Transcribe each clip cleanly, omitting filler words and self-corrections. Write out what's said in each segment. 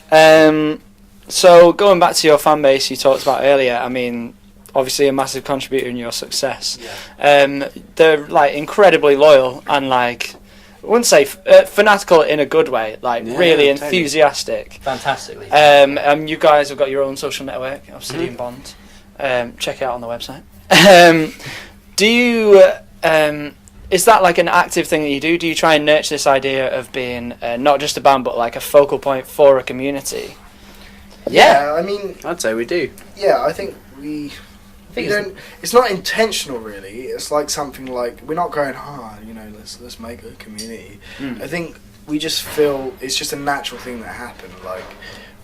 So going back to your fan base you talked about earlier, I mean, obviously a massive contributor in your success. Yeah. They're like incredibly loyal and like, I wouldn't say fanatical in a good way, like really enthusiastic. Fantastically. You guys have got your own social network, Obsidian Bond. Check it out on the website. Do you? Is that like an active thing that you do? Do you try and nurture this idea of being not just a band, but like a focal point for a community? Yeah, I mean, I'd say we do. Yeah, I think we don't. It's not intentional, really. It's like something like we're not going hard. You know, let's make a community. I think we just feel it's just a natural thing that happened. Like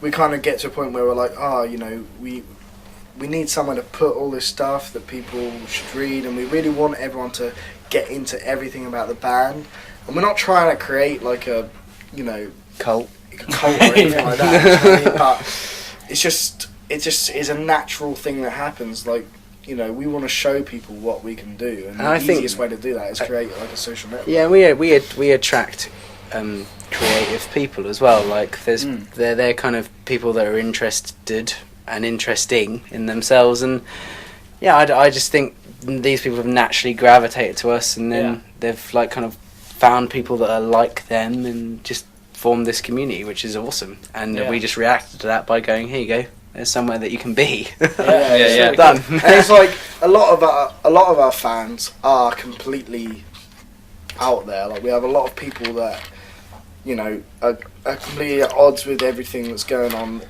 we kind of get to a point where we're like, you know, we need somewhere to put all this stuff that people should read, and we really want everyone to get into everything about the band. And we're not trying to create like a, you know, cult or anything like that. You know what I mean? But it just is a natural thing that happens. Like, you know, we want to show people what we can do, and the easiest way to do that is create like a social network. Yeah, we attract creative people as well. Like they're kind of people that are interested and interesting in themselves, and yeah, I just think these people have naturally gravitated to us, and then they've like kind of found people that are like them and just formed this community, which is awesome. And we just reacted to that by going, here you go, there's somewhere that you can be. Done. And it's like a lot of our fans are completely out there. Like we have a lot of people that, you know, are completely at odds with everything that's going on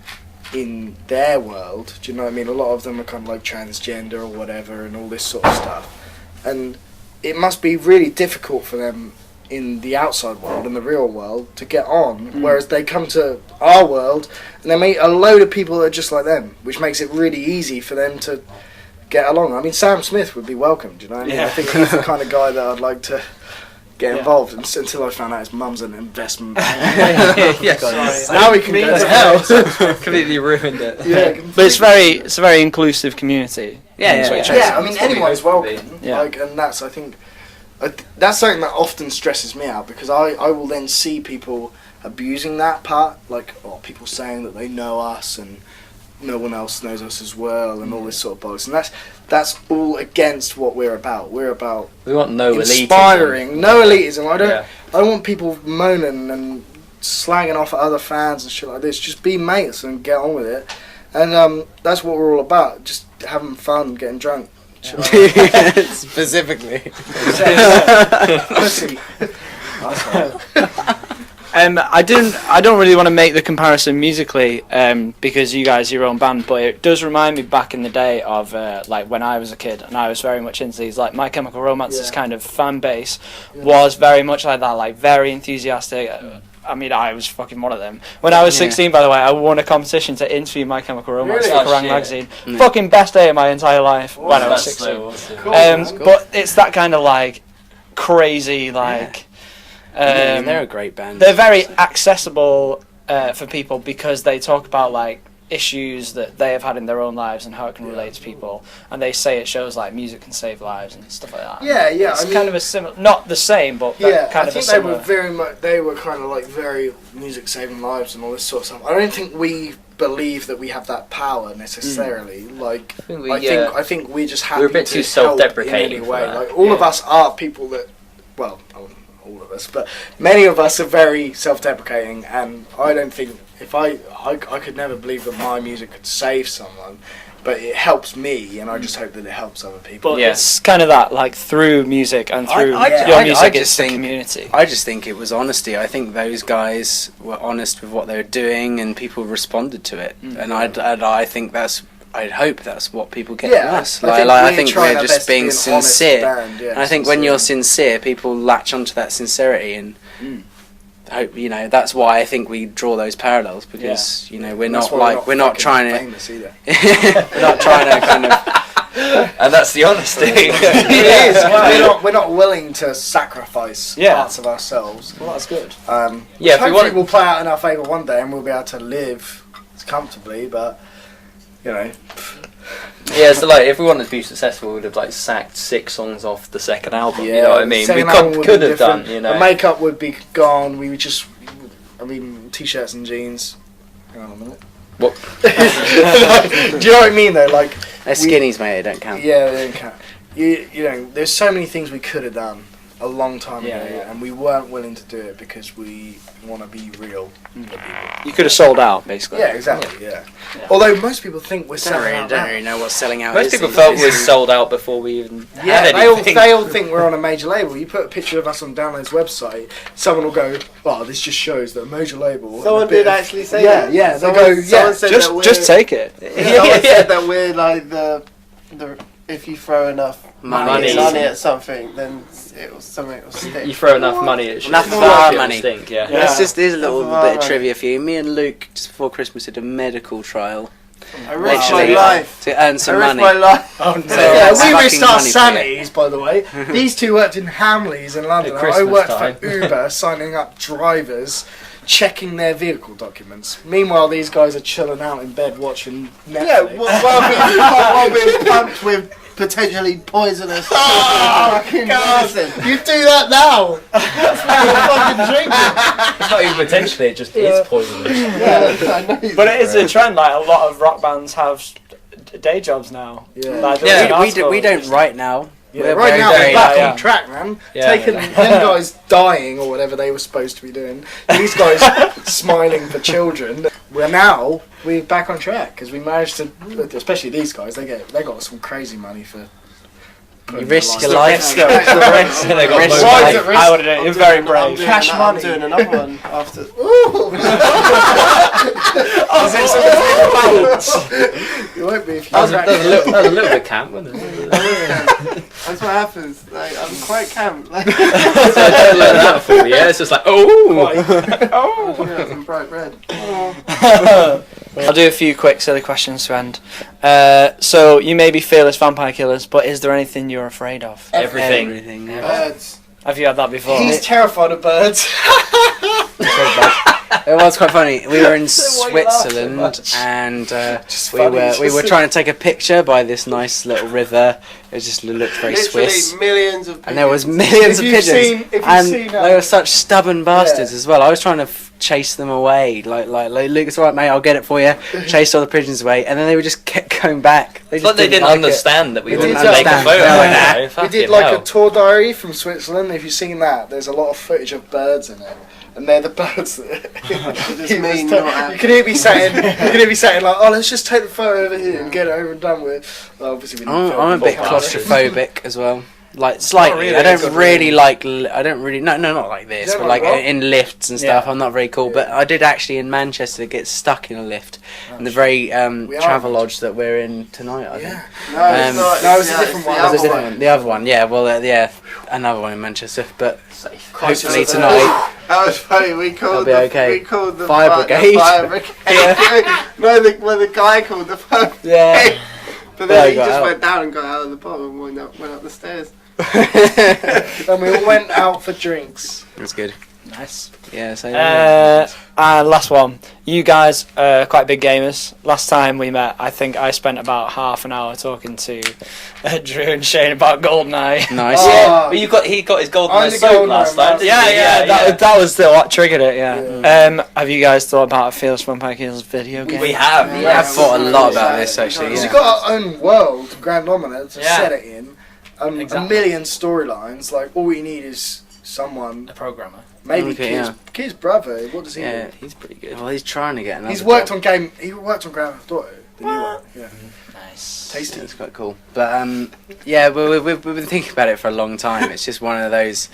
in their world. Do you know what I mean? A lot of them are kind of like transgender or whatever and all this sort of stuff, and it must be really difficult for them in the outside world, in the real world, to get on, whereas they come to our world and they meet a load of people that are just like them, which makes it really easy for them to get along. I mean, Sam Smith would be welcomed, you know what I mean? I think he's the kind of guy that I'd like to get involved until I found out his mum's an investment bank. Now we can go to hell. Completely ruined it. But it's a very inclusive community. I mean, anyone's welcome. Like, and that's, I think, that's something that often stresses me out, because I will then see people abusing that part, like people saying that they know us and no one else knows us as well, and all this sort of bollocks, and that's all against what we're about. We're about we want no inspiring, no elitism. I don't want people moaning and slagging off at other fans and shit like this. Just be mates and get on with it, and that's what we're all about. Just having fun, getting drunk. Specifically. I don't really want to make the comparison musically, because you guys are your own band, but it does remind me back in the day of like when I was a kid, and I was very much into these, like My Chemical Romance's kind of fan base was very much like that, like very enthusiastic. I mean, I was fucking one of them. When I was 16, by the way, I won a competition to interview My Chemical Romance for Kerrang magazine. Fucking best day of my entire life when I was 16. Cool. But it's that kind of like crazy, like. They're a great band. They're very accessible for people because they talk about like issues that they have had in their own lives and how it can relate to people, and they say it shows like music can save lives and stuff like that. It's kind of a similar, not the same, but kind of a similar. They were kind of like very music saving lives and all this sort of stuff. I don't think we believe that we have that power necessarily. Like I think we're just happy. We're a bit too self-deprecating in any way. Like all of us are people that, well, all of us, but many of us are very self-deprecating, and I don't think I could never believe that my music could save someone, but it helps me, and I just hope that it helps other people. But it's kind of that, like through music and through your music, it's the community. I just think it was honesty. I think those guys were honest with what they were doing, and people responded to it, and I think I'd hope that's what people get from us. I think we're just being sincere. And I think when you're sincere, people latch onto that sincerity, and I hope, you know, that's why I think we draw those parallels, because you know we're not trying to we're not trying to kind of and that's the honesty. It is. We're not willing to sacrifice parts of ourselves. Well, that's good. Hopefully we'll play out in our favour one day, and we'll be able to live comfortably, but. You know. So like if we wanted to be successful, we would have like sacked 6 songs off the second album. You know what I mean? We could have done. You know, the makeup would be gone. We would just, t-shirts and jeans. Hang on a minute. What? Do you know what I mean though? Like They're skinnies, mate. They don't count. Yeah, they don't count. You know, there's so many things we could have done a long time ago, and we weren't willing to do it because we want to be real. You could have sold out, basically. Yeah, exactly. Yeah. Although most people think we're selling out. Don't really know what selling out Most is. people felt we were sold out before we even Yeah, had anything. they all think we're on a major label. You put a picture of us on Download's website, someone will go, "Oh, this just shows that a major label." Someone did actually say yeah, that. yeah. They Someone- go, yeah. someone said that we're- Just take it. Someone said that we're like the if you throw enough Money. at something, then something will stick. You throw enough money at shit. Enough of it'll our stink, money. Yeah. Let's just here's a little Enough of bit our of trivia for you. Me and Luke just before Christmas did a medical trial. I risked my Literally, life. to earn I some risked money. my life. Oh no! So Yeah, that's we fucking risked our money for you. sanities, by the way. These two worked in Hamleys in London. At I Christmas worked time. for Uber, signing up drivers, checking their vehicle documents. Meanwhile, these guys are chilling out in bed watching Netflix. Yeah, while being pumped with potentially poisonous fucking medicine. You do that now. Fucking drink it. It's not even potentially, it just is poisonous. Yeah, I know. But it is a trend. Like a lot of rock bands have day jobs now. Yeah. Like, Yeah. We don't right now. Yeah, We're right very, now very- we're back yeah. on track, man. Yeah. Taking them guys dying or whatever they were supposed to be doing. These guys smiling for children. We're back on track because we managed to, especially these guys. They got some crazy money for. You risk your life. life. They got Risk loads life. of- Why is it risk? I would have done it. You're very brave. Cash I'm money. doing another one after. You won't be if you. That was a little bit camp, wasn't it? That's what happens. Like, I'm quite camp. Like, So I don't learn that for yeah. It's just like, oh, yeah, some bright red. I'll do a few quick silly questions to end. So you may be fearless vampire killers, but is there anything you're afraid of? everything. Everything. Birds. Have you had that before? He's terrified of birds. It was quite funny. We were in Why are you laughing Switzerland much? and Just we funny, were trying to take a picture by this nice little river. It just looked very Literally Swiss. millions of. And there was pigeons. millions of If you've pigeons, seen- if you've and seen, they were such stubborn bastards yeah. as well. I was trying to chase them away, like Lucas, all right, mate, I'll get it for you. Chased all the pigeons away, and then they would just kept going back. It's like they didn't like understand that we They wouldn't didn't make a understand. photo. They're like, you know, We fucking did like hell. a tour diary from Switzerland. If you've seen that, there's a lot of footage of birds in it, and they're the birds that Just me not you can hear me saying, like, oh, let's just take the photo over here and get it over and done with. Well, obviously, we didn't film I'm a bit it. claustrophobic as well. Like slightly. really, I it's don't not really like. I don't really. No, not like this. You don't But like like what? in lifts and stuff. Yeah. I'm not very cool. But I did actually in Manchester get stuck in a lift in the very We are travel in lodge that we're in tonight. I think. Yeah. No, it's not. no, it's a different one. the Was other it different one? The other one, yeah. Well, yeah, another one in Manchester. But hopefully tonight. That was funny. We called That'll be okay. We called the Fire brigade. The fire brigade. No, the guy called the fire brigade. Yeah. But Yeah, then he he got just out. went down and got out of the bottom and went up the stairs. And we all went out for drinks. That's good. Nice. Yeah. So. And last one. You guys are quite big gamers. Last time we met, I think I spent about half an hour talking to Drew and Shane about GoldenEye. Nice. Oh, But he got his golden I'm the soap golden last man, time. didn't he? That was what triggered it. Have you guys thought about a Fearless Vampire Killers video game? We have. I have thought a lot about this actually. Because Yeah. we've got our own world, Grand Dominant, to Yeah. set it in. Exactly. A million storylines. Like, all we need is someone, A programmer. maybe Okay, Kid's brother. What does he Yeah, do? he's pretty good. Well, he's trying to get another. He's worked job. on He worked on Grand Theft Auto. The new one. Yeah. Nice. Tasty. It's quite cool. But yeah, we've been thinking about it for a long time. It's just one of those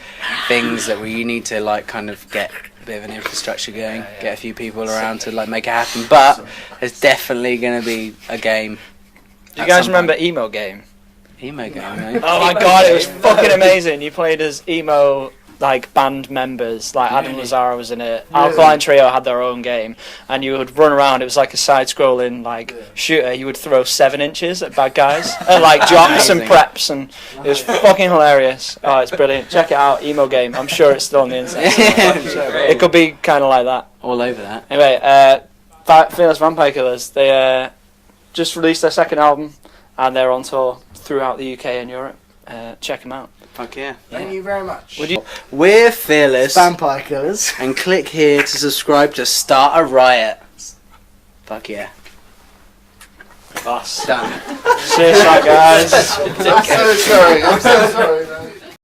things that we need to like kind of get a bit of an infrastructure going, get a few people around to like make it happen. But there's definitely going to be a game. Do you guys remember Emo Game? Emo game? Mate. Oh my god, it was fucking amazing. You played as emo like band members, like Adam Lazara was in it. Alkaline Trio had their own game, and you would run around. It was like a side-scrolling like shooter. You would throw 7 inches at bad guys, at like jocks and Amazing. preps, and it was fucking hilarious. Oh, it's brilliant. Check it out, Emo Game. I'm sure it's still on the internet. It could be kind of like that. All over that. Anyway, Fearless Vampire Killers. They just released their second album, and they're on tour throughout the UK and Europe. Check them out. Fuck yeah. Thank you very much. We're Fearless, Vampire Killers. and click here to subscribe to Start A Riot. Fuck yeah. Class. Done. Cheers, guys. I'm so sorry, man.